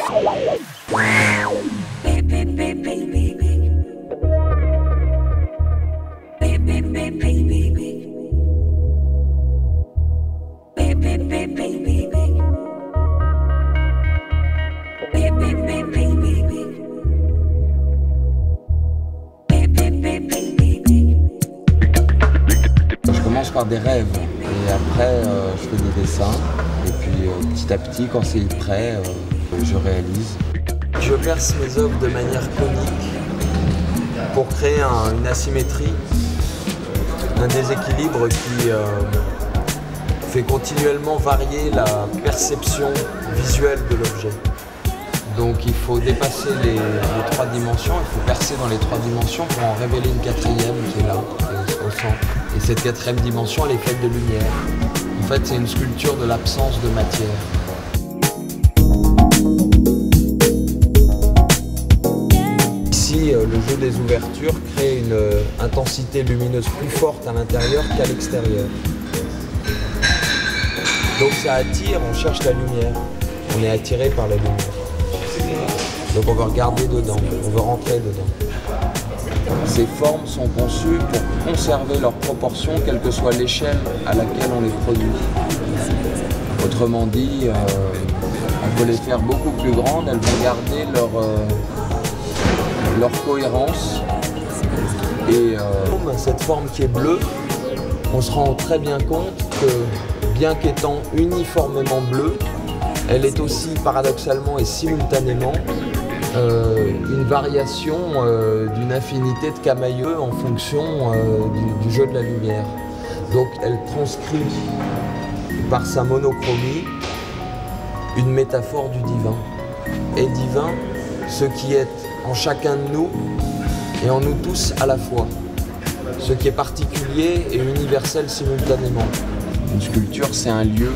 Je commence par des rêves et après je fais des dessins et puis petit à petit quand c'est prêt je réalise. Je perce mes œuvres de manière conique pour créer une asymétrie, un déséquilibre qui fait continuellement varier la perception visuelle de l'objet. Donc il faut dépasser les trois dimensions, il faut percer dans les trois dimensions pour en révéler une quatrième qui est là, au centre. Et cette quatrième dimension, elle est faite de lumière. En fait, c'est une sculpture de l'absence de matière. Ici, le jeu des ouvertures crée une intensité lumineuse plus forte à l'intérieur qu'à l'extérieur. Donc ça attire, on cherche la lumière. On est attiré par la lumière. Donc on veut regarder dedans, on veut rentrer dedans. Ces formes sont conçues pour conserver leurs proportions, quelle que soit l'échelle à laquelle on les produit. Autrement dit, on peut les faire beaucoup plus grandes, elles vont garder leur cohérence. Et cette forme qui est bleue, on se rend très bien compte que bien qu'étant uniformément bleue, elle est aussi paradoxalement et simultanément une variation d'une infinité de camailleux en fonction du jeu de la lumière. Donc elle transcrit par sa monochromie une métaphore du divin. Et divin, ce qui est en chacun de nous et en nous tous à la fois. Ce qui est particulier et universel simultanément. Une sculpture, c'est un lieu,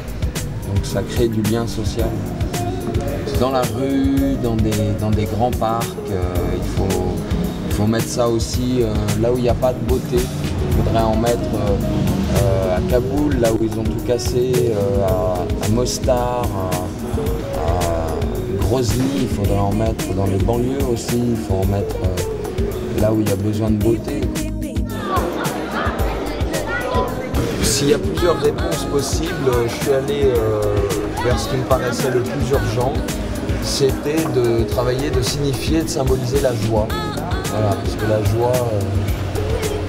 donc ça crée du lien social. Dans la rue, dans des grands parcs, il faut mettre ça aussi là où il n'y a pas de beauté. Il faudrait en mettre à Kaboul, là où ils ont tout cassé, à Mostar, à Grozny, il faudrait en mettre dans les banlieues aussi, il faut en mettre là où il y a besoin de beauté. S'il y a plusieurs réponses possibles, je suis allé vers ce qui me paraissait le plus urgent, c'était de travailler, de signifier, de symboliser la joie. Voilà, parce que la joie,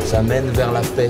ça mène vers la paix.